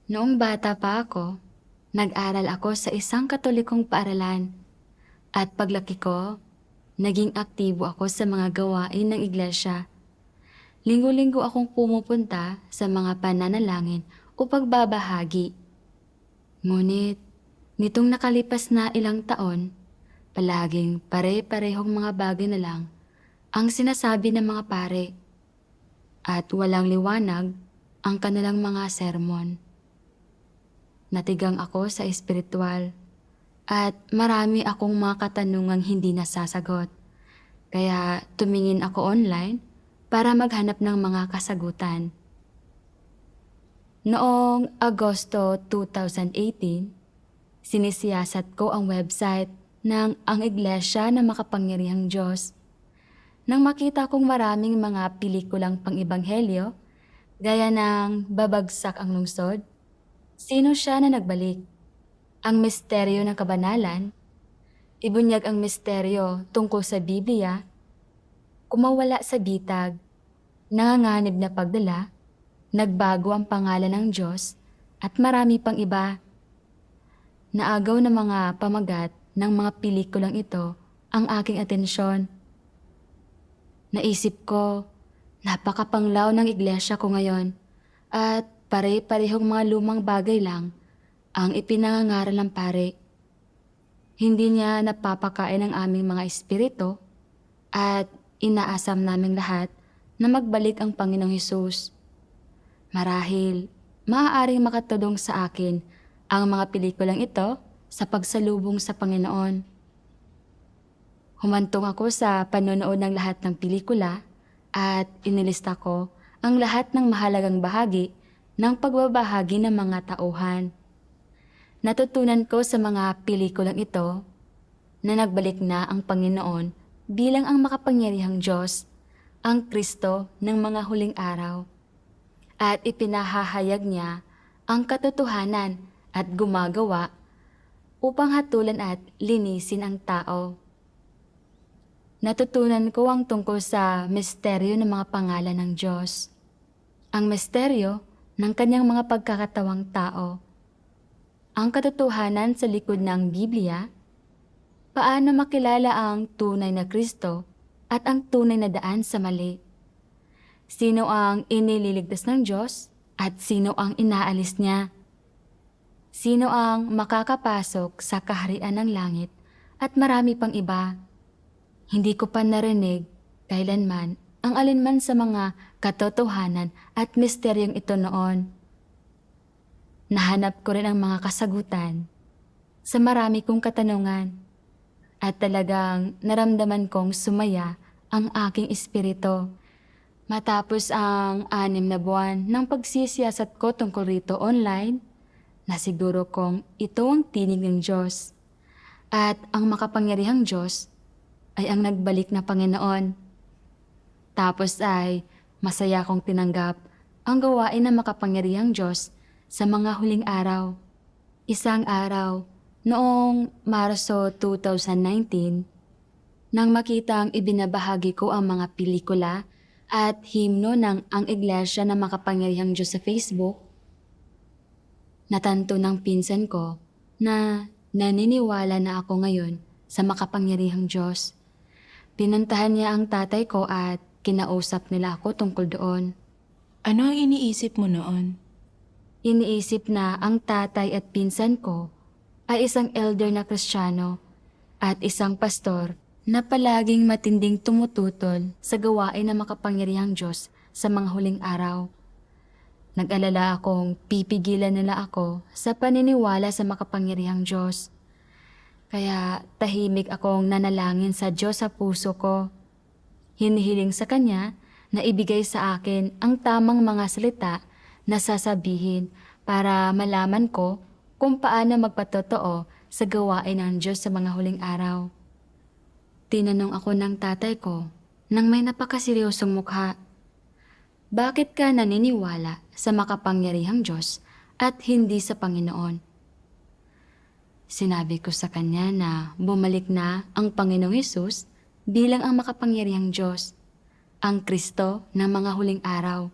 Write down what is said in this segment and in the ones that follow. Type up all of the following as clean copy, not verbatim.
Noong bata pa ako, nag-aral ako sa isang katolikong paaralan at paglaki ko, naging aktibo ako sa mga gawain ng iglesia. Linggo-linggo akong pumupunta sa mga pananalangin o pagbabahagi. Ngunit, nitong nakalipas na ilang taon, palaging pare-parehong mga bagay na lang ang sinasabi ng mga pare at walang liwanag ang kanilang mga sermon. Natigang ako sa espiritual at marami akong mga katanungang hindi nasasagot. Kaya tumingin ako online para maghanap ng mga kasagutan. Noong Agosto 2018, sinisiyasat ko ang website ng Ang Iglesia na Makapangyarihang Diyos. Nang makita kong maraming mga pelikulang pang-ibanghelyo, gaya ng Babagsak ang Lungsod, Sino Siya na Nagbalik, Ang Misteryo ng Kabanalan, Ibunyag ang Misteryo tungkol sa Biblia, Kumawala sa Bitag, Nanganganib na Pagdala, Nagbago ang Pangalan ng Diyos, at marami pang iba. Naagaw ng mga pamagat ng mga pelikulang ito ang aking atensyon. Naisip ko, napakapanglaw ng iglesia ko ngayon at pare-parehong mga lumang bagay lang ang ipinangangaral ng pare. Hindi niya napapakain ang aming mga espiritu at inaasam naming lahat na magbalik ang Panginoong Hesus. Marahil, maaaring makatulong sa akin ang mga pelikulang ito sa pagsalubong sa Panginoon. Humantong ako sa panonood ng lahat ng pelikula at inilista ko ang lahat ng mahalagang bahagi ng pagbabahagi ng mga tauhan. Natutunan ko sa mga pelikulang ito na nagbalik na ang Panginoon bilang ang makapangyarihang Diyos, ang Kristo ng mga huling araw. At ipinahahayag niya ang katotohanan at gumagawa upang hatulan at linisin ang tao. Natutunan ko ang tungkol sa misteryo ng mga pangalan ng Diyos, ang misteryo ng kanyang mga pagkakatawang tao, ang katotohanan sa likod ng Biblia, paano makilala ang tunay na Kristo at ang tunay na daan sa mali, sino ang inililigtas ng Diyos at sino ang inaalis niya, sino ang makakapasok sa kaharian ng langit at marami pang iba. Hindi ko pa narinig kailanman ang alinman sa mga katotohanan at misteryong ito noon. Nahanap ko rin ang mga kasagutan sa marami kong katanungan at talagang naramdaman kong sumaya ang aking espiritu. Matapos ang 6 na buwan ng pagsisiyasat ko tungkol rito online, nasiguro kong ito ang tinig ng Diyos at ang makapangyarihang Diyos ay ang nagbalik na Panginoon. Tapos ay masaya kong tinanggap ang gawain ng makapangyarihang Diyos sa mga huling araw. Isang araw, noong Marso 2019, nang makita ang ibinabahagi ko ang mga pelikula at himno ng Ang Iglesia na Makapangyarihang Diyos sa Facebook, natanto ng pinsan ko na naniniwala na ako ngayon sa makapangyarihang Diyos. Pinuntahan niya ang tatay ko at kinausap nila ako tungkol doon. Ano ang iniisip mo noon? Iniisip na ang tatay at pinsan ko ay isang elder na Kristiyano at isang pastor na palaging matinding tumututol sa gawain ng makapangyarihang Diyos sa mga huling araw. Nag-alala akong pipigilan nila ako sa paniniwala sa makapangyarihang Diyos. Kaya tahimik akong nanalangin sa Diyos sa puso ko. Hinihiling sa Kanya na ibigay sa akin ang tamang mga salita na sasabihin para malaman ko kung paano magpatotoo sa gawain ng Diyos sa mga huling araw. Tinanong ako ng tatay ko nang may napakaseryosong mukha. Bakit ka naniniwala sa makapangyarihang Diyos at hindi sa Panginoon? Sinabi ko sa kanya na bumalik na ang Panginoong Hesus bilang ang makapangyarihang Diyos, ang Kristo ng mga huling araw,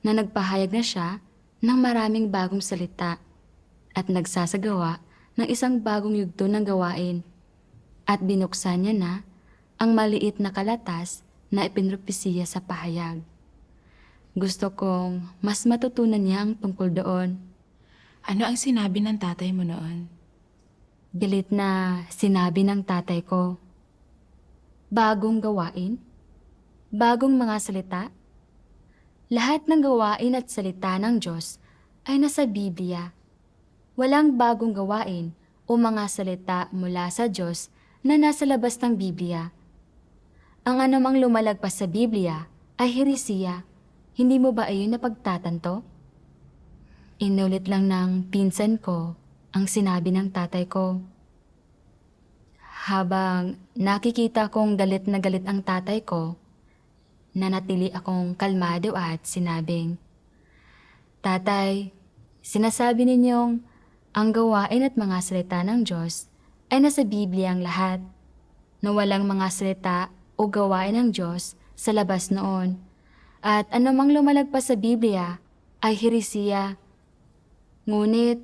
na nagpahayag na siya ng maraming bagong salita at nagsasagawa ng isang bagong yugto ng gawain at binuksan niya na ang maliit na kalatas na ipinropesiya sa pahayag. Gusto kong mas matutunan niya ang tungkol doon. Ano ang sinabi ng tatay mo noon? Galit na sinabi ng tatay ko, bagong gawain? Bagong mga salita? Lahat ng gawain at salita ng Diyos ay nasa Biblia. Walang bagong gawain o mga salita mula sa Diyos na nasa labas ng Biblia. Ang anumang lumalagpas sa Biblia ay heresiya. Hindi mo ba ayon napagtatanto? Inulit lang ng pinsan ko ang sinabi ng tatay ko. Habang nakikita kong galit na galit ang tatay ko, nanatili akong kalmado at sinabing, Tatay, sinasabi ninyong ang gawain at mga salita ng Diyos ay nasa Biblia ang lahat, na walang mga salita o gawain ng Diyos sa labas noon, at anumang lumalagpas sa Biblia ay heresiya. Ngunit,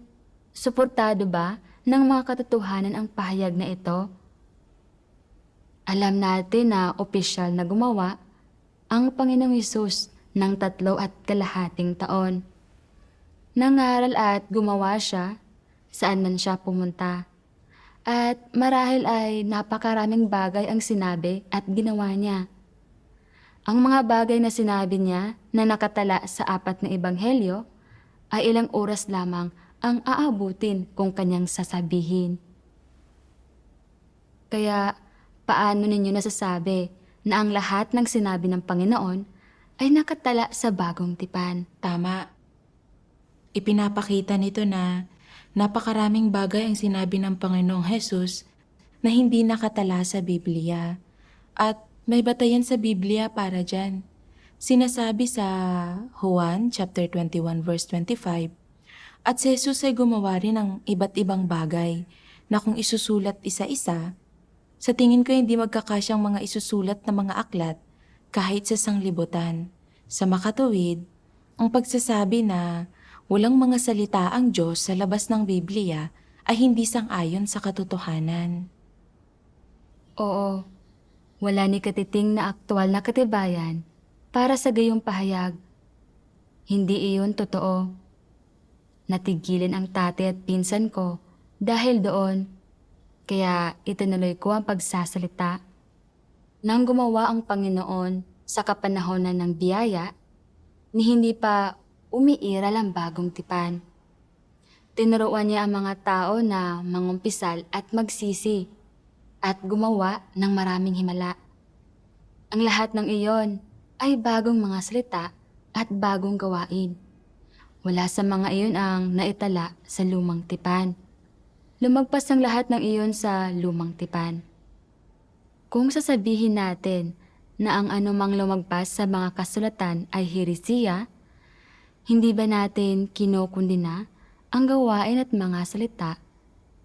suportado ba ng mga katotohanan ang pahayag na ito? Alam natin na opisyal na gumawa ang Panginoong Hesus ng 3.5 taon. Nangaral at gumawa siya saan man siya pumunta. At marahil ay napakaraming bagay ang sinabi at ginawa niya. Ang mga bagay na sinabi niya na nakatala sa 4 na ebanghelyo ay ilang oras lamang ang aabutin kung kanyang sasabihin. Kaya paano ninyo nasasabi na ang lahat ng sinabi ng Panginoon ay nakatala sa bagong tipan? Tama. Ipinapakita nito na napakaraming bagay ang sinabi ng Panginoong Hesus na hindi nakatala sa Biblia. At may batayan sa Biblia para dyan. Sinasabi sa Juan chapter 21 verse 25, at si Jesus ay gumawa rin ng iba't ibang bagay na kung isusulat isa-isa, sa tingin ko hindi magkakasyang mga isusulat na mga aklat kahit sa sanglibutan. Sa makatuwid, ang pagsasabi na walang mga salita ang Diyos sa labas ng Biblia ay hindi sang-ayon sa katotohanan. Oo, wala ni katiting na aktwal na katibayan para sa gayong pahayag. Hindi iyon totoo. Natigilin ang tatay at pinsan ko dahil doon, kaya itinuloy ko ang pagsasalita. Nang gumawa ang Panginoon sa kapanahonan ng biyaya, ni hindi pa umiiral ang bagong tipan. Tinuruan niya ang mga tao na mangumpisal at magsisi at gumawa ng maraming himala. Ang lahat ng iyon ay bagong mga salita at bagong gawain. Wala sa mga iyon ang naitala sa lumang tipan. Lumagpas ang lahat ng iyon sa lumang tipan. Kung sasabihin natin na ang anumang lumagpas sa mga kasulatan ay heresiya, hindi ba natin kinukundina ang gawain at mga salita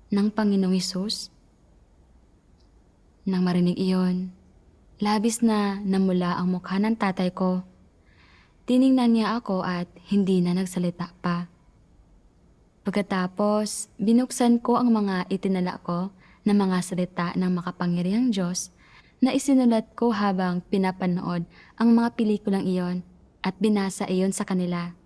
ng Panginoong Hesus? Nang marinig iyon, labis na namula ang mukha ng tatay ko. Tiningnan niya ako at hindi na nagsalita pa. Pagkatapos, binuksan ko ang mga itinala ko na mga salita ng makapangyarihang Diyos na isinulat ko habang pinapanood ang mga pelikulang iyon at binasa iyon sa kanila.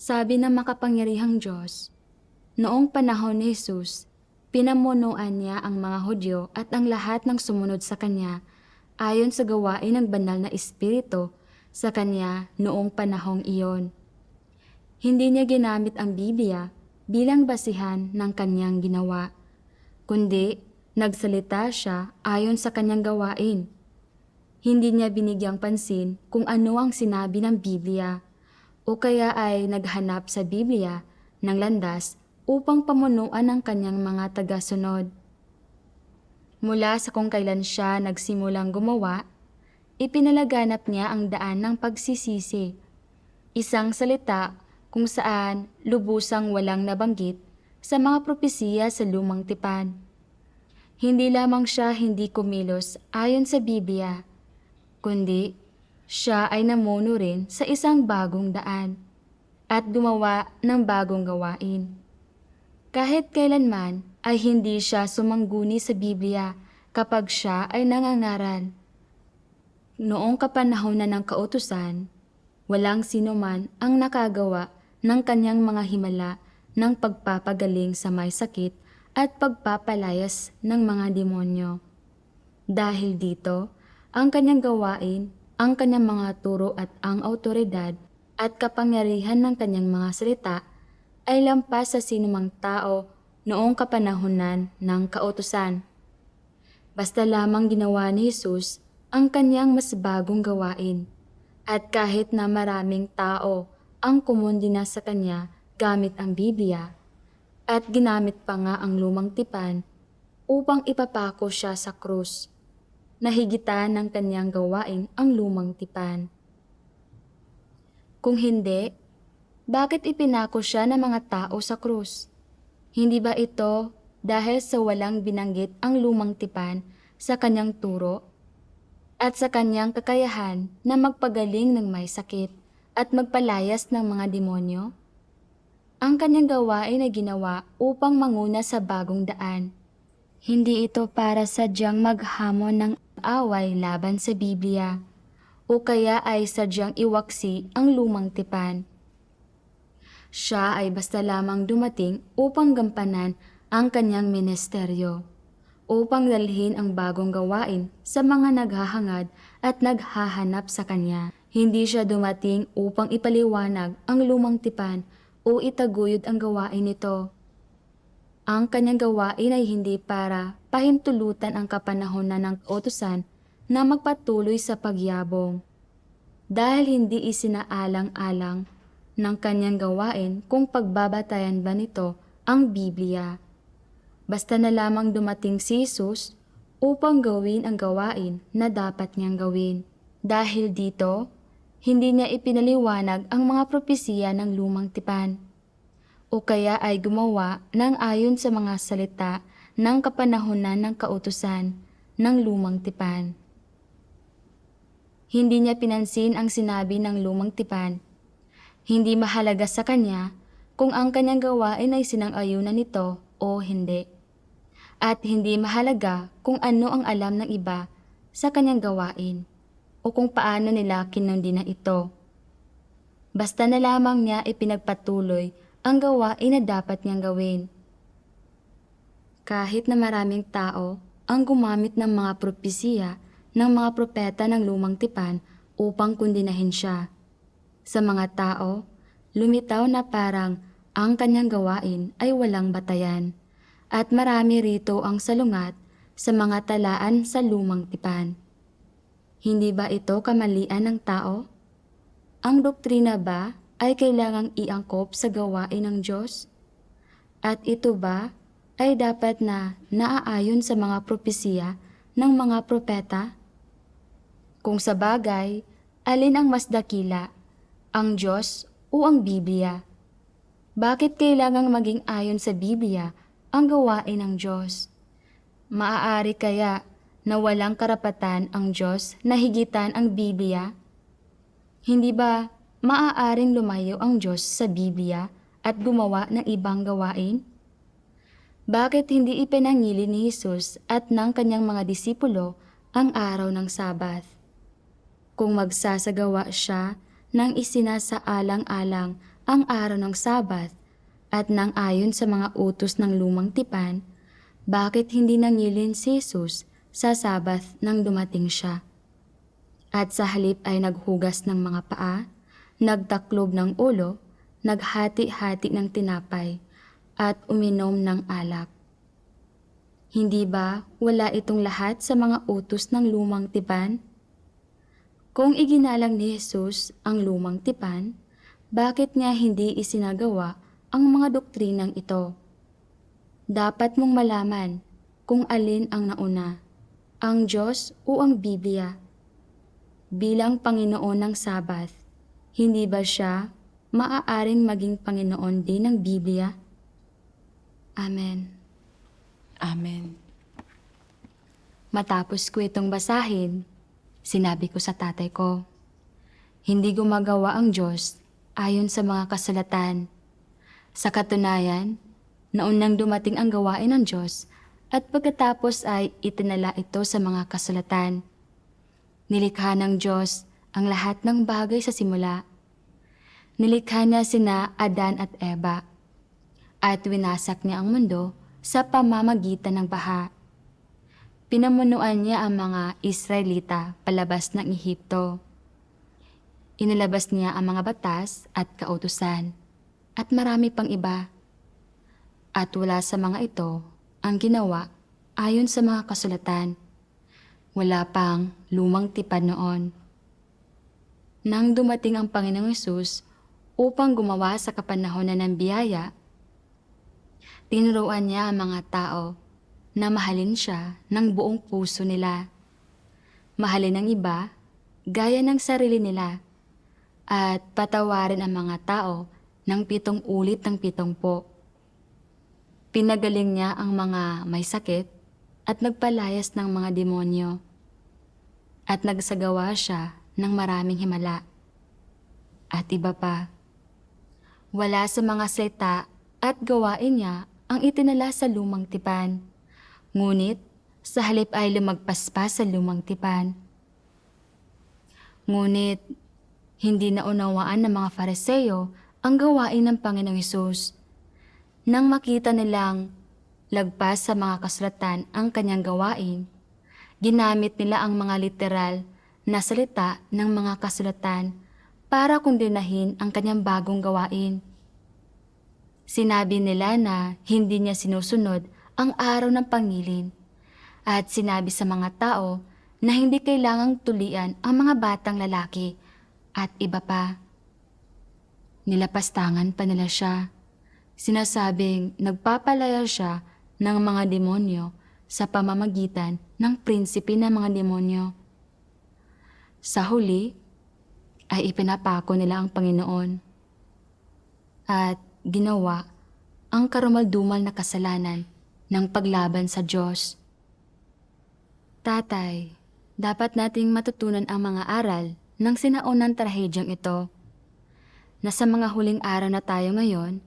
Sabi ng makapangyarihang Diyos, noong panahon ni Jesus, pinamunuan niya ang mga Hudyo at ang lahat ng sumunod sa kanya ayon sa gawain ng banal na espiritu sa kanya noong panahong iyon. Hindi niya ginamit ang Biblia bilang basihan ng kanyang ginawa, kundi nagsalita siya ayon sa kanyang gawain. Hindi niya binigyang pansin kung ano ang sinabi ng Biblia, o kaya ay naghanap sa Biblia ng landas upang pamunuan ang kanyang mga tagasunod. Mula sa kung kailan siya nagsimulang gumawa, ipinalaganap niya ang daan ng pagsisisi, isang salita kung saan lubusang walang nabanggit sa mga propesiya sa lumang tipan. Hindi lamang siya hindi kumilos ayon sa Biblia, kundi Siya ay namuno rin sa isang bagong daan at gumawa ng bagong gawain. Kahit kailanman ay hindi siya sumangguni sa Biblia kapag siya ay nangangaral. Noong kapanahonan ng kautusan, walang sino man ang nakagawa ng kanyang mga himala ng pagpapagaling sa may sakit at pagpapalayas ng mga demonyo. Dahil dito, ang kanyang gawain, ang kanyang mga turo at ang autoridad at kapangyarihan ng kanyang mga salita ay lampas sa sinumang tao noong kapanahunan ng kautusan. Basta lamang ginawa ni Jesus ang kanyang mas bagong gawain. At kahit na maraming tao ang kumundina sa kanya gamit ang Biblia, at ginamit pa nga ang lumang tipan upang ipapako siya sa krus, nahigitan ng kanyang gawain ang lumang tipan. Kung hindi, bakit ipinako siya ng mga tao sa krus? Hindi ba ito dahil sa walang binanggit ang lumang tipan sa kanyang turo at sa kanyang kakayahan na magpagaling ng may sakit at magpalayas ng mga demonyo? Ang kanyang gawain ay ginawa upang manguna sa bagong daan. Hindi ito para sadyang maghamon ng away laban sa Biblia o kaya ay sadyang iwaksi ang lumang tipan. Siya ay basta lamang dumating upang gampanan ang kanyang ministeryo, upang dalhin ang bagong gawain sa mga naghahangad at naghahanap sa kanya. Hindi siya dumating upang ipaliwanag ang lumang tipan o itaguyod ang gawain nito. Ang kanyang gawain ay hindi para pahintulutan ang kapanahonan ng kautusan na magpatuloy sa pagyabong. Dahil hindi isinaalang-alang ng kanyang gawain kung pagbabatayan ba nito ang Biblia. Basta na lamang dumating si Jesus upang gawin ang gawain na dapat niyang gawin. Dahil dito, hindi niya ipinaliwanag ang mga propesiya ng lumang tipan, o kaya ay gumawa ng ayon sa mga salita ng kapanahunan ng kautusan ng lumang tipan. Hindi niya pinansin ang sinabi ng lumang tipan. Hindi mahalaga sa kanya kung ang kanyang gawain ay sinang-ayunan nito o hindi. At hindi mahalaga kung ano ang alam ng iba sa kanyang gawain o kung paano nila kinundina ito. Basta na lamang niya ipinagpatuloy ang gawain na dapat niyang gawin. Kahit na maraming tao ang gumamit ng mga propesiya ng mga propeta ng lumang tipan upang kundinahin siya. Sa mga tao, lumitaw na parang ang kanyang gawain ay walang batayan, at marami rito ang salungat sa mga talaan sa lumang tipan. Hindi ba ito kamalian ng tao? Ang doktrina ba ay kailangang iangkop sa gawain ng Diyos? At ito ba ay dapat na naaayon sa mga propesiya ng mga propeta? Kung sa bagay, alin ang mas dakila, ang Diyos o ang Biblia? Bakit kailangang maging ayon sa Biblia ang gawain ng Diyos? Maaari kaya na walang karapatan ang Diyos na higitan ang Biblia? Hindi ba maaaring lumayo ang Diyos sa Biblia at gumawa ng ibang gawain? Bakit hindi ipinangili ni Jesus at ng kanyang mga disipulo ang araw ng Sabath? Kung magsasagawa siya ng isinasaalang-alang ang araw ng Sabath at nang ayon sa mga utos ng lumang tipan, bakit hindi nangilin si Jesus sa Sabath nang dumating siya? At sa halip ay naghugas ng mga paa, nagtaklob ng ulo, naghati-hati ng tinapay, at uminom ng alak. Hindi ba wala itong lahat sa mga utos ng lumang tipan? Kung iginalang ni Jesus ang lumang tipan, bakit niya hindi isinagawa ang mga doktrinang ito? Dapat mong malaman kung alin ang nauna, ang Diyos o ang Biblia. Bilang Panginoon ng Sabath, hindi ba siya maaaring maging Panginoon din ng Biblia? Amen. Amen. Matapos ko itong basahin, sinabi ko sa tatay ko, Hindi gumagawa ang Diyos ayon sa mga kasulatan. Sa katunayan, naunang dumating ang gawain ng Diyos at pagkatapos ay itinala ito sa mga kasulatan. Nilikha ng Diyos ang lahat ng bagay sa simula. Nilikha niya sina Adan at Eva at winasak niya ang mundo sa pamamagitan ng baha. Pinamunuan niya ang mga Israelita palabas ng Ehipto. Inilabas niya ang mga batas at kautusan at marami pang iba. At wala sa mga ito ang ginawa ayon sa mga kasulatan. Wala pang lumang tipan noon. Nang dumating ang Panginoong Hesus upang gumawa sa kapanahonan ng biyaya, tinuruan niya ang mga tao na mahalin siya ng buong puso nila. Mahalin ang iba gaya ng sarili nila at patawarin ang mga tao ng 7 ulit ng 70. Pinagaling niya ang mga may sakit at nagpalayas ng mga demonyo. At nagsagawa siya ng maraming himala. At iba pa. Wala sa mga salita at gawain niya ang itinala sa lumang tipan. Ngunit sa halip ay lumagpas pa sa lumang tipan. Ngunit hindi naunawaan ng mga Fariseo ang gawain ng Panginoong Hesus. Nang makita nilang lagpas sa mga kasulatan ang kanyang gawain, ginamit nila ang mga literal na salita ng mga kasulatan para kondinahin ang kanyang bagong gawain. Sinabi nila na hindi niya sinusunod ang araw ng pangilin at sinabi sa mga tao na hindi kailangang tulian ang mga batang lalaki at iba pa. Nilapastangan pa nila siya. Sinasabing nagpapalaya siya ng mga demonyo sa pamamagitan ng prinsipe ng mga demonyo. Sa huli, ay ipinapako nila ang Panginoon at ginawa ang karumaldumal na kasalanan ng paglaban sa Diyos. Tatay, dapat nating matutunan ang mga aral ng sinaunang trahedyang ito, na sa mga huling araw na tayo ngayon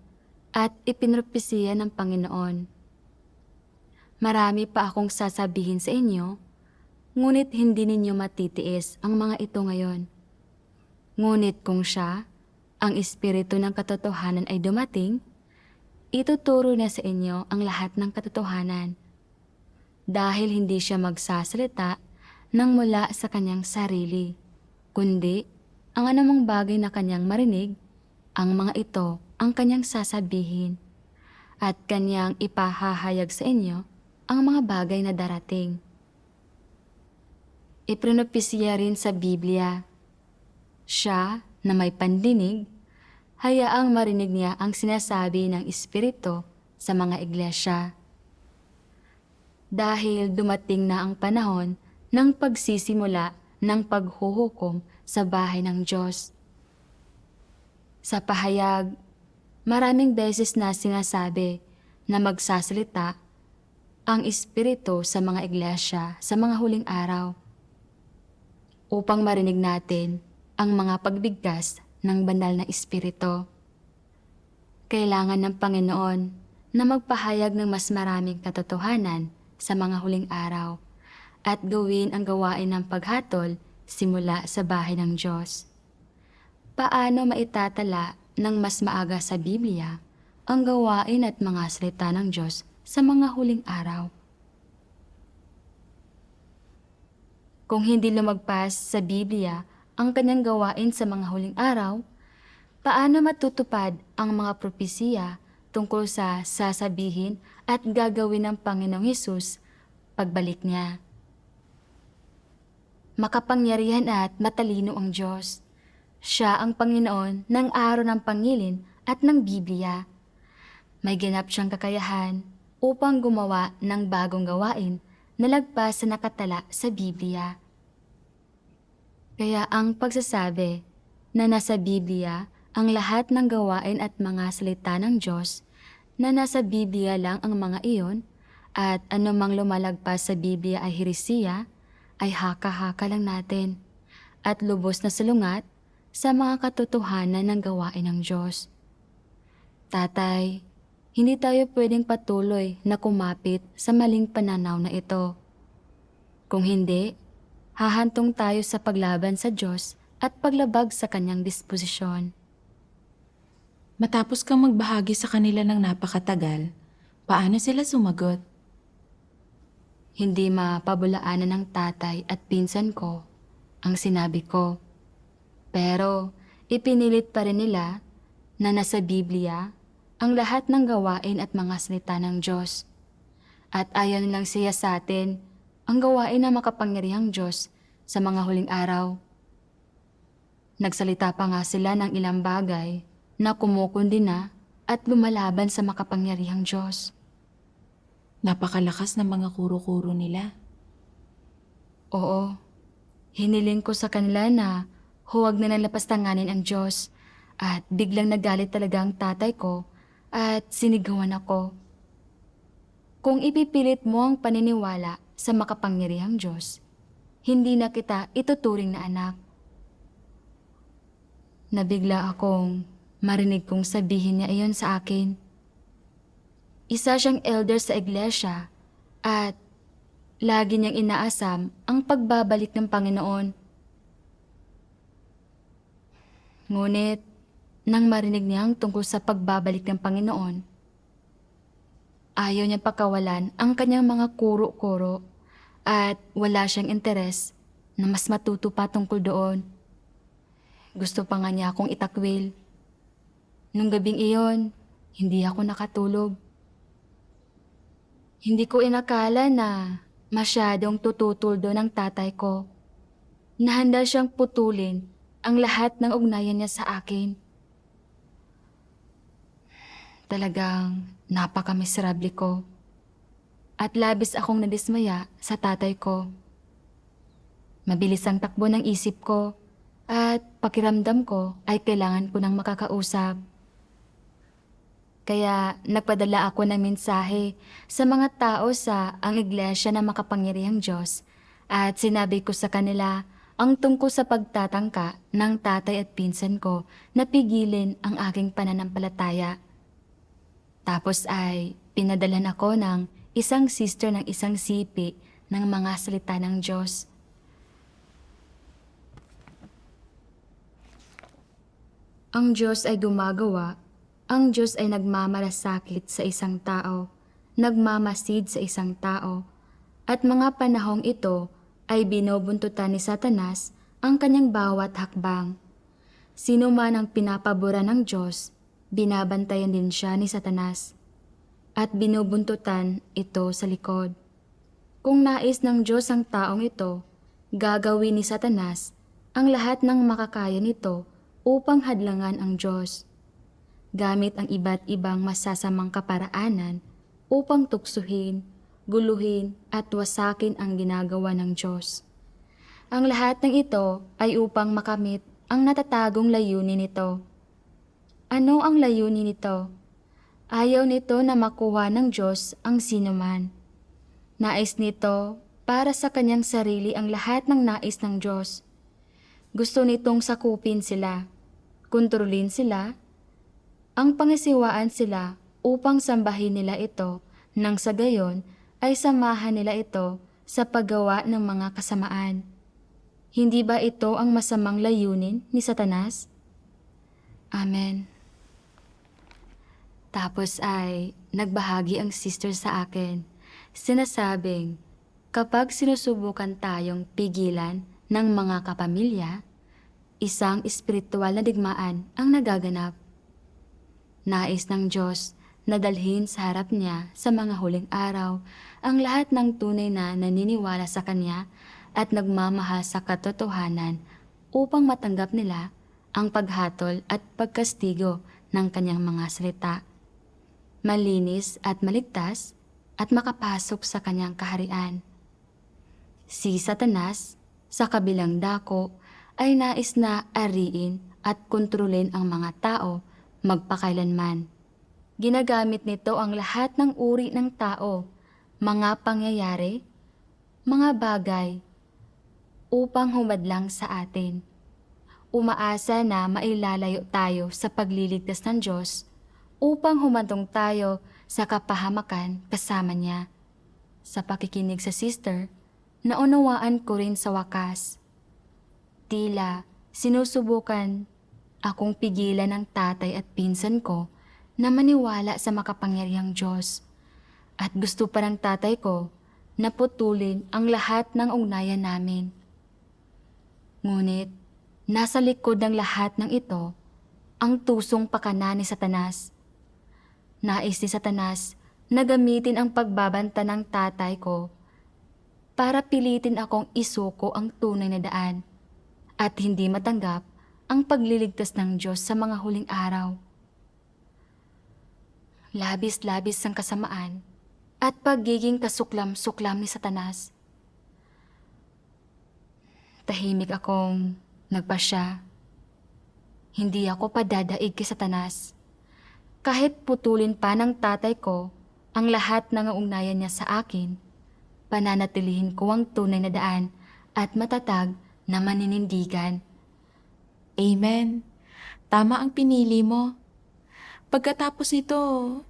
at ipinropesiya ng Panginoon. Marami pa akong sasabihin sa inyo, ngunit hindi ninyo matitiis ang mga ito ngayon. Ngunit kung siya, ang Espiritu ng katotohanan ay dumating, ituturo niya sa inyo ang lahat ng katotohanan. Dahil hindi siya magsasalita nang mula sa kanyang sarili, kundi ang anumang bagay na kanyang marinig, ang mga ito ang kanyang sasabihin, at kanyang ipahahayag sa inyo ang mga bagay na darating. Ipinopesya rin sa Biblia, siya na may pandinig, hayaang marinig niya ang sinasabi ng Espiritu sa mga iglesia. Dahil dumating na ang panahon ng pagsisimula ng paghuhukom sa bahay ng Diyos. Sa pahayag, maraming beses na sinasabi na magsasalita ang Espiritu sa mga iglesia sa mga huling araw upang marinig natin ang mga pagbigkas ng banal na Espiritu. Kailangan ng Panginoon na magpahayag ng mas maraming katotohanan sa mga huling araw at gawin ang gawain ng paghatol simula sa bahay ng Diyos. Paano maitatala ng mas maaga sa Biblia ang gawain at mga salita ng Diyos sa mga huling araw? Kung hindi lumagpas sa Biblia ang kanyang gawain sa mga huling araw, paano matutupad ang mga propesiya tungkol sa sasabihin at gagawin ng Panginoong Hesus pagbalik niya? Makapangyarihan at matalino ang Diyos. Siya ang Panginoon ng araw ng pangilin at ng Biblia. May ganap siyang kakayahan upang gumawa ng bagong gawain na lagpas sa nakatala sa Biblia. Kaya ang pagsasabi na nasa Biblia ang lahat ng gawain at mga salita ng Diyos, na nasa Biblia lang ang mga iyon, at anumang lumalagpas sa Biblia ay heresiya, ay haka-haka lang natin, at lubos na salungat sa mga katotohanan ng gawain ng Diyos. Tatay, hindi tayo pwedeng patuloy na kumapit sa maling pananaw na ito. Kung hindi, hahantong tayo sa paglaban sa Diyos at paglabag sa kanyang disposisyon. Matapos kang magbahagi sa kanila ng napakatagal, paano sila sumagot? Hindi mapabulaanan ng tatay at pinsan ko ang sinabi ko. Pero ipinilit pa rin nila na nasa Biblia ang lahat ng gawain at mga salita ng Diyos. At ayaw nilang siya sa atin ang gawain ng makapangyarihang Diyos sa mga huling araw. Nagsalita pa nga sila ng ilang bagay na kumukundina at lumalaban sa makapangyarihang Diyos. Napakalakas ng mga kuro-kuro nila. Oo, hiniling ko sa kanila na huwag na lapastanganin ang Diyos at biglang nagalit talaga ang tatay ko at sinigawan ako. Kung ipipilit mo ang paniniwala sa makapangyarihang Diyos, hindi na kita ituturing na anak. Nabigla akong marinig kong sabihin niya iyon sa akin. Isa siyang elder sa iglesia at lagi niyang inaasam ang pagbabalik ng Panginoon. Ngunit, nang marinig niya ang tungkol sa pagbabalik ng Panginoon, ayaw niyang pakawalan ang kanyang mga kuro-kuro at wala siyang interes na mas matuto pa tungkol doon. Gusto pa nga niya akong itakwil. Nung gabing iyon, hindi ako nakatulog. Hindi ko inakala na masyadong tututol doon ang tatay ko. Nahanda siyang putulin ang lahat ng ugnayan niya sa akin. Talagang napakamiserable ko. At labis akong nadismaya sa tatay ko. Mabilis ang takbo ng isip ko at pakiramdam ko ay kailangan ko ng makakausap. Kaya nagpadala ako ng mensahe sa mga tao sa ang iglesia na makapangyarihang Diyos at sinabi ko sa kanila ang tungkol sa pagtatangka ng tatay at pinsan ko na pigilin ang aking pananampalataya. Tapos ay pinadalan ako ng isang sister ng isang sipi ng mga salita ng Diyos. Ang Diyos ay gumagawa. Ang Diyos ay nagmamalasakit sa isang tao, nagmamasid sa isang tao, at mga panahong ito ay binubuntutan ni Satanas ang kanyang bawat hakbang. Sino man ang pinapabura ng Diyos, binabantayan din siya ni Satanas, at binubuntutan ito sa likod. Kung nais ng Diyos ang taong ito, gagawin ni Satanas ang lahat ng makakaya nito upang hadlangan ang Diyos, gamit ang iba't ibang masasamang kaparaanan upang tuksuhin, guluhin at wasakin ang ginagawa ng Diyos. Ang lahat ng ito ay upang makamit ang natatagong layunin nito. Ano ang layunin nito? Ayaw nito na makuha ng Diyos ang sinuman. Nais nito para sa kanyang sarili ang lahat ng nais ng Diyos. Gusto nitong sakupin sila, kontrolin sila, ang pangisiwaan sila upang sambahin nila ito nang sa gayon ay samahan nila ito sa paggawa ng mga kasamaan. Hindi ba ito ang masamang layunin ni Satanas? Amen. Tapos ay nagbahagi ang sister sa akin. Sinasabing, kapag sinusubukan tayong pigilan ng mga kapamilya, isang espiritual na digmaan ang nagaganap. Nais ng Diyos na dalhin sa harap niya sa mga huling araw ang lahat ng tunay na naniniwala sa Kanya at nagmamahal sa katotohanan upang matanggap nila ang paghatol at pagkastigo ng Kanyang mga salita. Malinis at maligtas at makapasok sa Kanyang kaharian. Si Satanas, sa kabilang dako, ay nais na ariin at kontrolin ang mga tao magpakailanman. Ginagamit nito ang lahat ng uri ng tao, mga pangyayari, mga bagay, upang humadlang sa atin, umaasa na mailalayo tayo sa pagliligtas ng Diyos upang humantong tayo sa kapahamakan kasama niya. Sa pakikinig sa sister, naunawaan ko rin sa wakas. Tila sinusubukan akong pigilan ng tatay at pinsan ko na maniwala sa makapangyarihang Diyos. At gusto pa ng tatay ko na putulin ang lahat ng ugnayan namin. Ngunit, nasa likod ng lahat ng ito, ang tusong pakana ni Satanas. Nais ni Satanas na gamitin ang pagbabanta ng tatay ko para pilitin akong isuko ang tunay na daan at hindi matanggap ang pagliligtas ng Diyos sa mga huling araw. Labis-labis ang kasamaan at pagiging kasuklam-suklam ni Satanas. Tahimik akong nagpasya. Hindi ako padadaig kay Satanas. Kahit putulin pa ng tatay ko ang lahat ng ugnayan niya sa akin, pananatilihin ko ang tunay na daan at matatag na maninindigan. Amen. Tama ang pinili mo. Pagkatapos ito,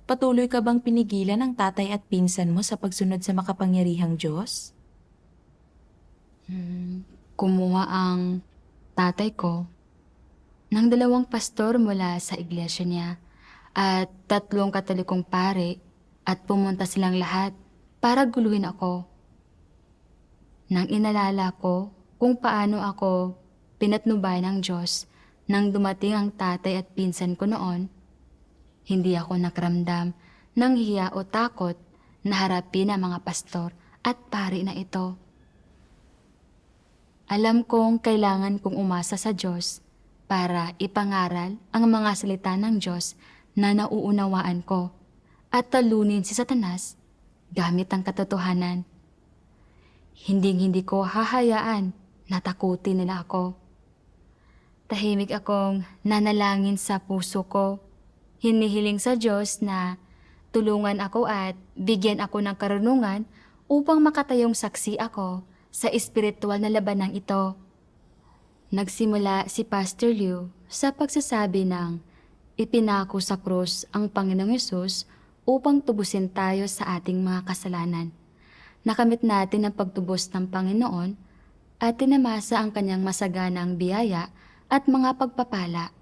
patuloy ka bang pinigilan ng tatay at pinsan mo sa pagsunod sa makapangyarihang Diyos? Kumuha ang tatay ko ng 2 pastor mula sa iglesia niya at 3 katolikong pare at pumunta silang lahat para guluhin ako. Nang inalala ko kung paano ako pinatnubay ng Diyos nang dumating ang tatay at pinsan ko noon, hindi ako nakaramdam ng hiya o takot na harapin ang mga pastor at pari na ito. Alam kong kailangan kong umasa sa Diyos para ipangaral ang mga salita ng Diyos na nauunawaan ko at talunin si Satanas gamit ang katotohanan. Hindi ko hahayaan na takutin nila ako. Tahimik akong nanalangin sa puso ko. Hinihiling sa Diyos na tulungan ako at bigyan ako ng karunungan upang makatayong saksi ako sa espiritual na labanang ito. Nagsimula si Pastor Liu sa pagsasabi ng ipinako sa krus ang Panginoong Hesus upang tubusin tayo sa ating mga kasalanan. Nakamit natin ang pagtubos ng Panginoon at tinamasa ang kanyang masaganang biyaya at mga pagpapala.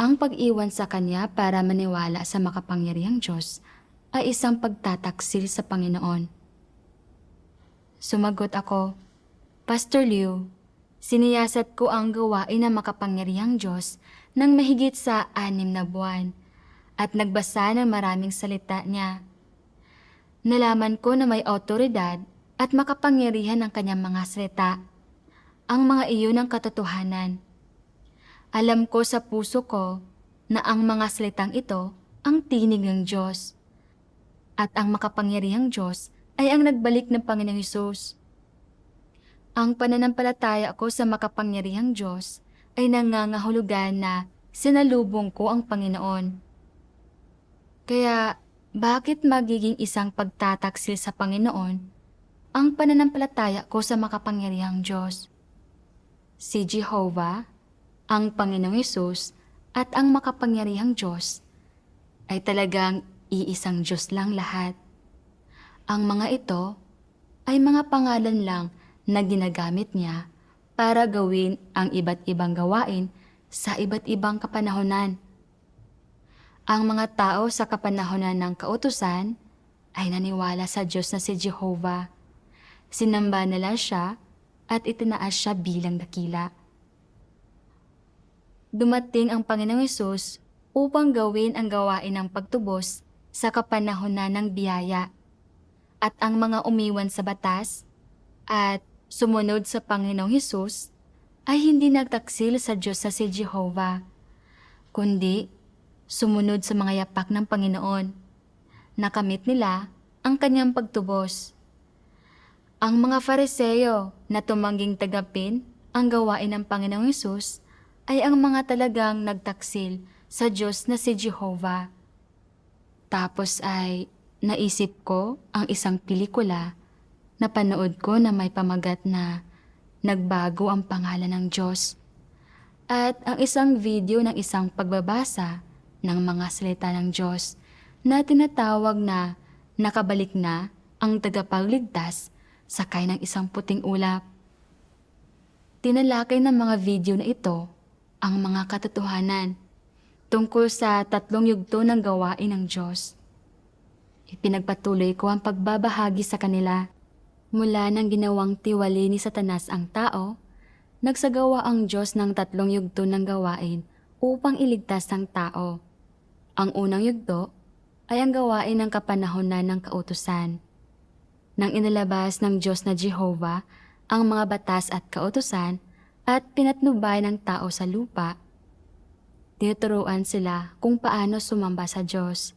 Ang pag-iwan sa Kanya para maniwala sa makapangyarihang Diyos ay isang pagtataksil sa Panginoon. Sumagot ako, Pastor Liu, siniyasat ko ang gawain ng makapangyarihang Diyos ng mahigit sa 6 na buwan at nagbasa ng maraming salita niya. Nalaman ko na may awtoridad at makapangyarihan ang kanyang mga salita. Ang mga iyon ang katotohanan. Alam ko sa puso ko na ang mga salitang ito ang tinig ng Diyos. At ang makapangyarihang Diyos ay ang nagbalik ng Panginoong Hesus. Ang pananampalataya ko sa makapangyarihang Diyos ay nangangahulugan na sinalubong ko ang Panginoon. Kaya bakit magiging isang pagtataksil sa Panginoon ang pananampalataya ko sa makapangyarihang Diyos? Si Jehovah, ang Panginoong Hesus at ang makapangyarihang Diyos ay talagang iisang Diyos lang lahat. Ang mga ito ay mga pangalan lang na ginagamit niya para gawin ang iba't ibang gawain sa iba't ibang kapanahonan. Ang mga tao sa kapanahonan ng kautusan ay naniwala sa Diyos na si Jehovah. Sinamba nila siya at itinaas siya bilang dakila. Dumating ang Panginoong Hesus upang gawin ang gawain ng pagtubos sa kapanahonan ng biyaya. At ang mga umiwan sa batas at sumunod sa Panginoong Hesus ay hindi nagtaksil sa Diyos na si Jehovah, kundi sumunod sa mga yapak ng Panginoon. Nakamit nila ang kanyang pagtubos. Ang mga Fariseo na tumangging tagapin ang gawain ng Panginoong Hesus ay ang mga talagang nagtaksil sa Diyos na si Jehovah. Tapos ay naisip ko ang isang pelikula na panood ko na may pamagat na nagbago ang pangalan ng Diyos. At ang isang video ng isang pagbabasa ng mga salita ng Diyos na tinatawag na nakabalik na ang tagapagligtas sakay ng isang puting ulap. Tinalakay ng mga video na ito ang mga katotohanan tungkol sa 3 yugto ng gawain ng Diyos. Ipinagpatuloy ko ang pagbabahagi sa kanila. Mula nang ginawang tiwali ni Satanas ang tao, nagsagawa ang Diyos ng 3 yugto ng gawain upang iligtas ang tao. Ang unang yugto ay ang gawain ng kapanahonan ng kautusan. Nang inilabas ng Diyos na Jehovah ang mga batas at kautusan at pinatnubay ng tao sa lupa, tinuturuan sila kung paano sumamba sa Diyos.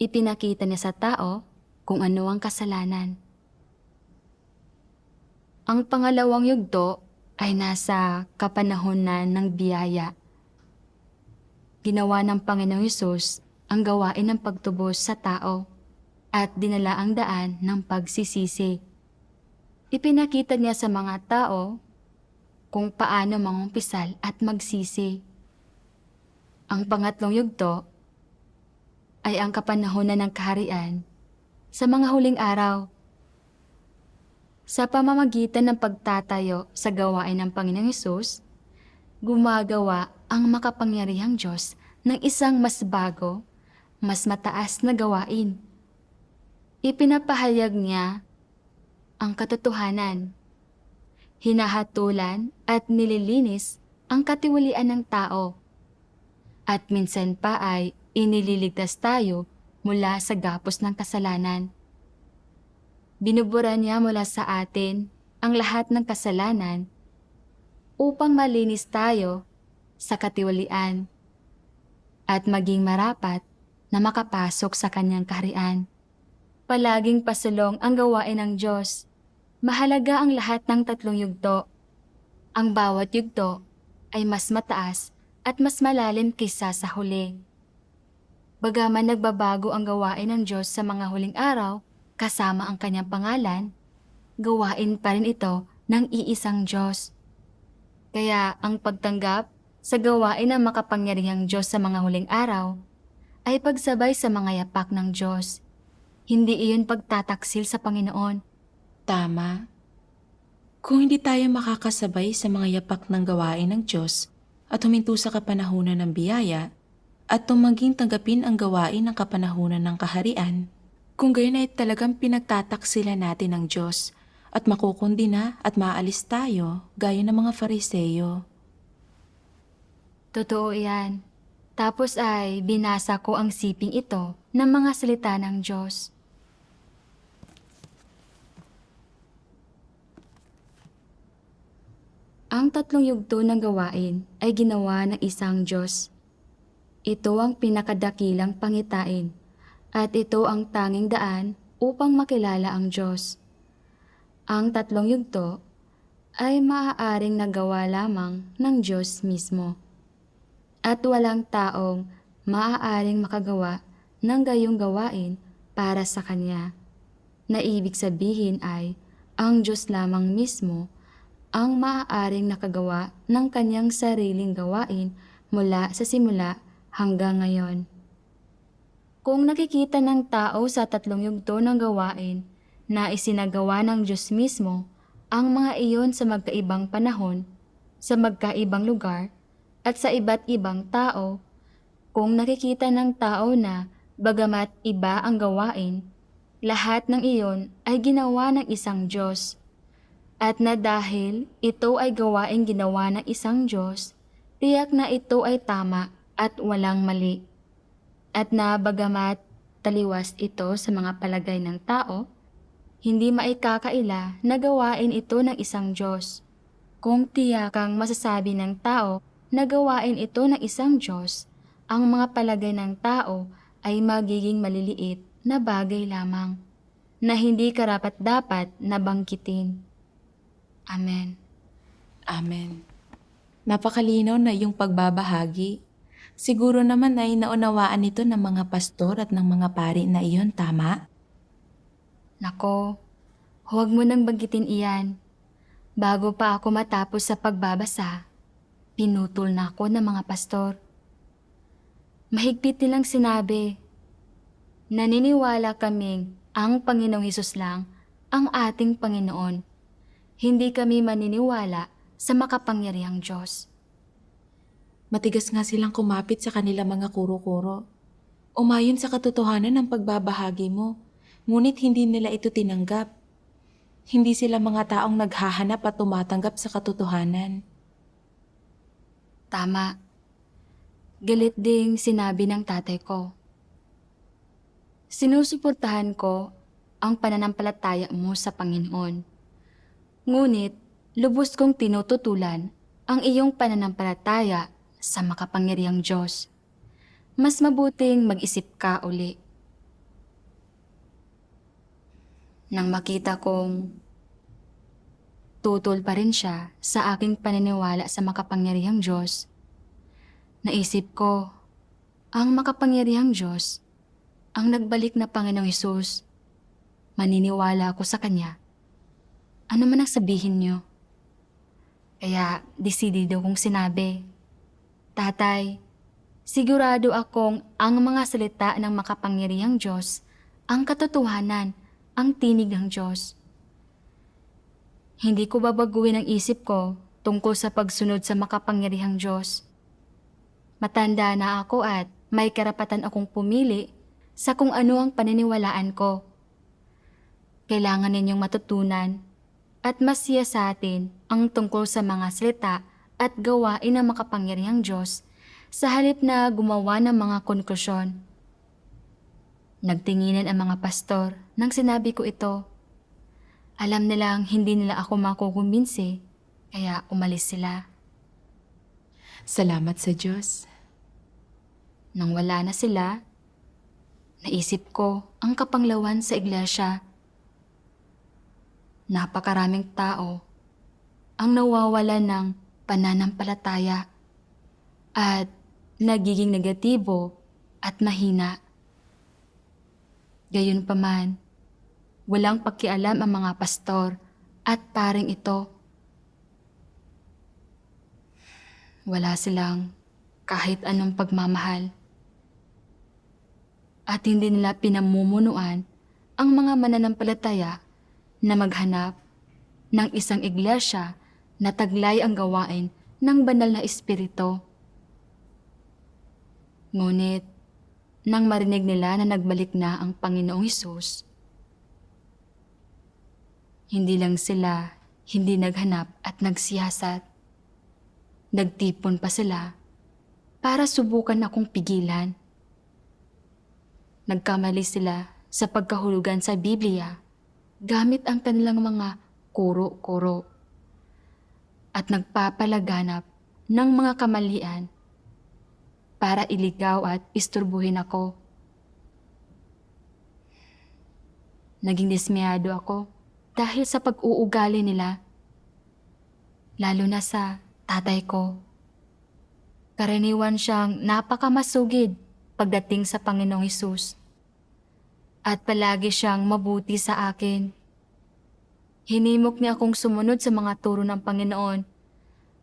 Ipinakita niya sa tao kung ano ang kasalanan. Ang pangalawang yugto ay nasa kapanahonan ng biyaya. Ginawa ng Panginoong Hesus ang gawain ng pagtubos sa tao at dinala ang daan ng pagsisisi. Ipinakita niya sa mga tao kung paano mangumpisal at magsisi. Ang pangatlong yugto ay ang kapanahonan ng kaharian sa mga huling araw. Sa pamamagitan ng pagtatayo sa gawain ng Panginoong Hesus, gumagawa ang makapangyarihang Diyos ng isang mas bago, mas mataas na gawain. Ipinapahayag niya ang katotohanan, hinahatulan at nililinis ang katiwalian ng tao, at minsan pa ay inililigtas tayo mula sa gapos ng kasalanan. Binubura niya mula sa atin ang lahat ng kasalanan upang malinis tayo sa katiwalian at maging marapat na makapasok sa kanyang kaharian. Palaging pasulong ang gawain ng Diyos. Mahalaga ang lahat ng 3 yugto. Ang bawat yugto ay mas mataas at mas malalim kaysa sa huli. Bagaman nagbabago ang gawain ng Diyos sa mga huling araw, kasama ang kanyang pangalan, gawain pa rin ito ng iisang Diyos. Kaya ang pagtanggap sa gawain ng makapangyarihang Diyos sa mga huling araw ay pagsabay sa mga yapak ng Diyos. Hindi iyon pagtataksil sa Panginoon. Tama. Kung hindi tayo makakasabay sa mga yapak ng gawain ng Diyos at huminto sa kapanahunan ng biyaya at tumanging tanggapin ang gawain ng kapanahunan ng kaharian, kung gayon ay talagang pinagtataksilan natin ng Diyos at makukundina at maalis tayo gaya ng mga Fariseyo. Totoo yan. Tapos ay binasa ko ang siping ito ng mga salita ng Diyos. Ang 3 yugto ng gawain ay ginawa ng isang Diyos. Ito ang pinakadakilang pangitain at ito ang tanging daan upang makilala ang Diyos. Ang 3 yugto ay maaaring nagawa lamang ng Diyos mismo. At walang taong maaaring makagawa ng gayong gawain para sa Kanya, na ibig sabihin ay ang Diyos lamang mismo ang maaaring nakagawa ng Kanyang sariling gawain mula sa simula hanggang ngayon. Kung nakikita ng tao sa 3 yugto ng gawain na isinagawa ng Diyos mismo ang mga iyon sa magkaibang panahon, sa magkaibang lugar, at sa iba't ibang tao, kung nakikita ng tao na bagamat iba ang gawain, lahat ng iyon ay ginawa ng isang Diyos. At na dahil ito ay gawain ginawa ng isang Diyos, tiyak na ito ay tama at walang mali. At na bagamat taliwas ito sa mga palagay ng tao, hindi maikakaila na gawain ito ng isang Diyos. Kung tiyakang masasabi ng tao na gawain ito ng isang Diyos, ang mga palagay ng tao ay magiging maliliit na bagay lamang, na hindi karapat-dapat na banggitin. Amen. Amen. Napakalinaw na iyong pagbabahagi. Siguro naman ay naunawaan ito ng mga pastor at ng mga pari na iyon, tama? Nako, huwag mo nang banggitin iyan. Bago pa ako matapos sa pagbabasa, pinutol na ako ng mga pastor. Mahigpit nilang sinabi, naniniwala kaming ang Panginoong Hesus lang ang ating Panginoon. Hindi kami maniniwala sa makapangyarihang Diyos. Matigas nga silang kumapit sa kanilang mga kuro-kuro. Umayon sa katotohanan ng pagbabahagi mo, ngunit hindi nila ito tinanggap. Hindi sila mga taong naghahanap at tumatanggap sa katotohanan. Tama. Galit ding sinabi ng tatay ko. Sinusuportahan ko ang pananampalataya mo sa Panginoon. Ngunit, lubos kong tinututulan ang iyong pananampalataya sa makapangyarihang Diyos. Mas mabuting mag-isip ka uli. Nang makita kong tutol pa rin siya sa aking paniniwala sa makapangyarihang Diyos, naisip ko, ang makapangyarihang Diyos, ang nagbalik na Panginoong Hesus, maniniwala ako sa Kanya. Ano man ang sabihin niyo? Kaya desidido kong sinabi, Tatay, sigurado akong ang mga salita ng makapangyarihang Diyos, ang katotohanan, ang tinig ng Diyos. Hindi ko babaguhin ang isip ko tungkol sa pagsunod sa makapangyarihang Diyos. Matanda na ako at may karapatan akong pumili sa kung ano ang paniniwalaan ko. Kailangan ninyong matutunan at masiya sa atin ang tungkol sa mga salita at gawain ng makapangyarihang Diyos sa halip na gumawa ng mga konklusyon. Nagtinginan ang mga pastor nang sinabi ko ito. Alam nilang hindi nila ako makukumbinsi, kaya umalis sila. Salamat sa Diyos. Nang wala na sila, naisip ko ang kapanglawan sa iglesia. Napakaraming tao ang nawawalan ng pananampalataya at nagiging negatibo at mahina. Gayunpaman, walang pakialam ang mga pastor at paring ito. Wala silang kahit anong pagmamahal. At hindi nila pinamumunuan ang mga mananampalataya na maghanap ng isang iglesia na taglay ang gawain ng banal na espiritu. Ngunit, nang marinig nila na nagbalik na ang Panginoong Hesus, hindi lang sila hindi naghanap at nagsiyasat. Nagtipon pa sila para subukan akong pigilan. Nagkamali sila sa pagkahulugan sa Biblia gamit ang kanilang mga kuro-kuro at nagpapalaganap ng mga kamalian para iligaw at isturbuhin ako. Naging dismayado ako dahil sa pag-uugali nila, lalo na sa tatay ko. Karaniwan siyang napakamasugid pagdating sa Panginoong Hesus at palagi siyang mabuti sa akin. Hinimok niya akong sumunod sa mga turo ng Panginoon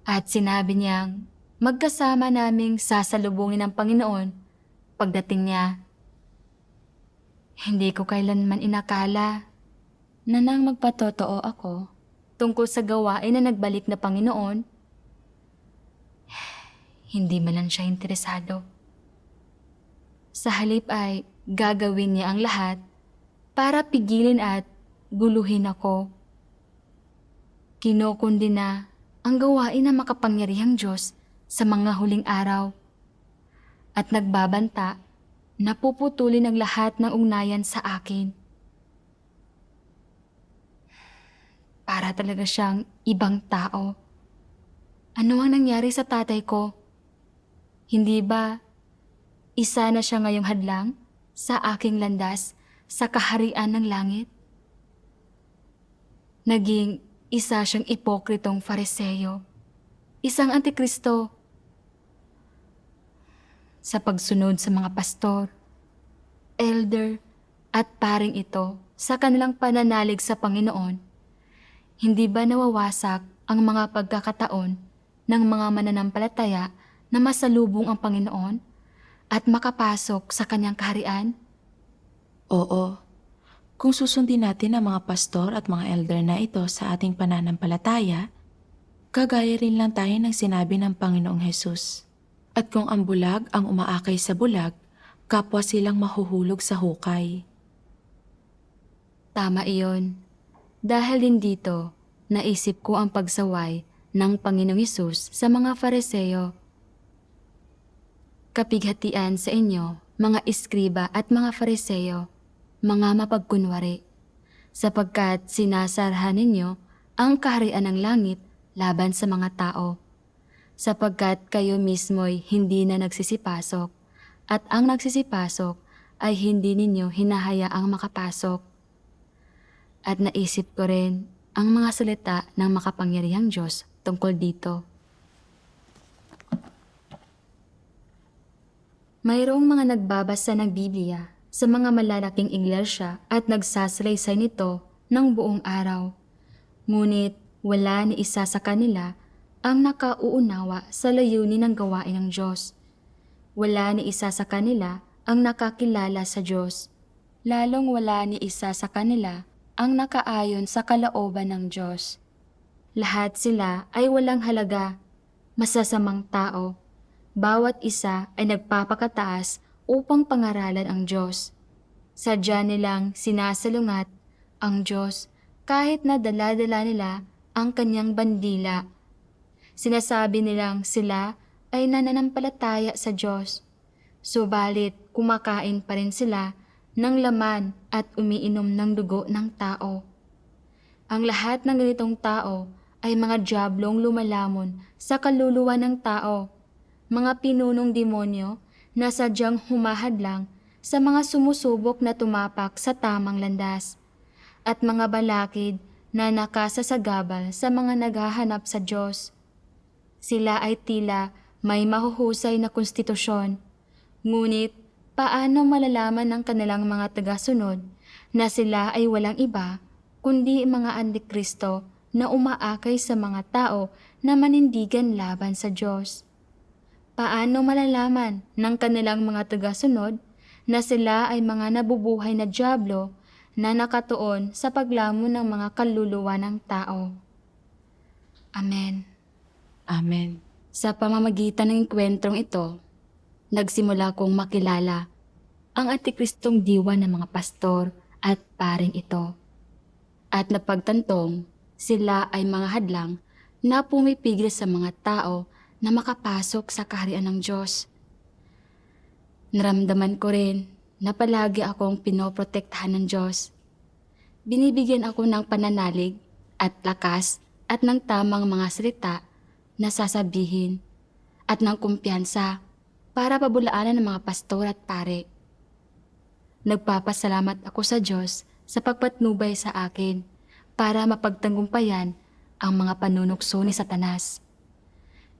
at sinabi niyang magkasama naming sasalubungin ng Panginoon pagdating niya. Hindi ko kailanman inakala na nang magpatotoo ako tungkol sa gawain na nagbalik na Panginoon, hindi man lang siya interesado. Sa halip ay gagawin niya ang lahat para pigilin at guluhin ako. Kinukundi na ang gawain ng makapangyarihang Diyos sa mga huling araw at nagbabanta na puputulin ang lahat ng ugnayan sa akin. Para talaga siyang ibang tao. Ano ang nangyari sa tatay ko? Hindi ba isa na siya ngayong hadlang sa aking landas sa kaharian ng langit? Naging isa siyang ipokritong Fariseo, isang antikristo. Sa pagsunod sa mga pastor, elder at paring ito sa kanilang pananalig sa Panginoon, Hindi ba nawawasak ang mga pagkakataon ng mga mananampalataya na masalubong ang Panginoon at makapasok sa kanyang kaharian? Oo, kung susundin natin ang mga pastor at mga elder na ito sa ating pananampalataya, kagaya rin lang tayo ng sinabi ng Panginoong Hesus. At kung ang bulag ang umaakay sa bulag, kapwa silang mahuhulog sa hukay. Tama iyon. Dahil din dito, naisip ko ang pagsaway ng Panginoong Hesus sa mga Fariseo. Kapighatian sa inyo, mga iskriba at mga Fariseo, mga mapagkunwari, sapagkat sinasarhan ninyo ang kaharian ng langit laban sa mga tao, sapagkat kayo mismo'y hindi na nagsisipasok, at ang nagsisipasok ay hindi ninyo hinahayaang makapasok. At naisip ko rin ang mga salita ng makapangyarihang Diyos tungkol dito. Mayroong mga nagbabasa ng Biblia sa mga malalaking iglesia at nagsasalaysay nito ng buong araw. Ngunit wala ni isa sa kanila ang nakauunawa sa layunin ng gawain ng Diyos. Wala ni isa sa kanila ang nakakilala sa Diyos. Lalong wala ni isa sa kanila ang nakaayon sa kalooban ng Diyos. Lahat sila ay walang halaga, masasamang tao. Bawat isa ay nagpapakataas upang pangaralan ang Diyos. Sadya nilang sinasalungat ang Diyos kahit na dala-dala nila ang kanyang bandila. Sinasabi nilang sila ay nananampalataya sa Diyos. Subalit kumakain pa rin sila ng laman at umiinom ng dugo ng tao. Ang lahat ng ganitong tao ay mga diablong lumalamon sa kaluluwa ng tao, mga pinunong demonyo na sadyang humahadlang sa mga sumusubok na tumapak sa tamang landas, at mga balakid na nakasasagabal sa mga naghahanap sa Diyos. Sila ay tila may mahuhusay na konstitusyon, ngunit paano malalaman ng kanilang mga tagasunod na sila ay walang iba kundi mga Antikristo na umaakay sa mga tao na manindigan laban sa Diyos? Paano malalaman ng kanilang mga tagasunod na sila ay mga nabubuhay na dyablo na nakatuon sa paglamon ng mga kaluluwa ng tao? Amen. Amen. Sa pamamagitan ng kwentrong ito, nagsimula kong makilala ang Antikristong diwa ng mga pastor at paring ito. At napagtantong sila ay mga hadlang na pumipigil sa mga tao na makapasok sa kaharian ng Diyos. Naramdaman ko rin na palagi akong pinoprotektahan ng Diyos. Binibigyan ako ng pananalig at lakas at ng tamang mga salita na sasabihin at ng kumpiyansa para pabulaanan ng mga pastor at pare. Nagpapasalamat ako sa Diyos sa pagpatnubay sa akin para mapagtanggumpayan ang mga panunukso ni Satanas.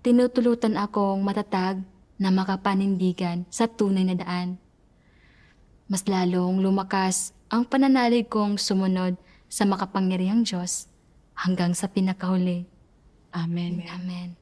Tinutulutan akong matatag na makapanindigan sa tunay na daan. Mas lalong lumakas ang pananalig kong sumunod sa makapangyarihang Diyos hanggang sa pinakahuli. Amen. Amen.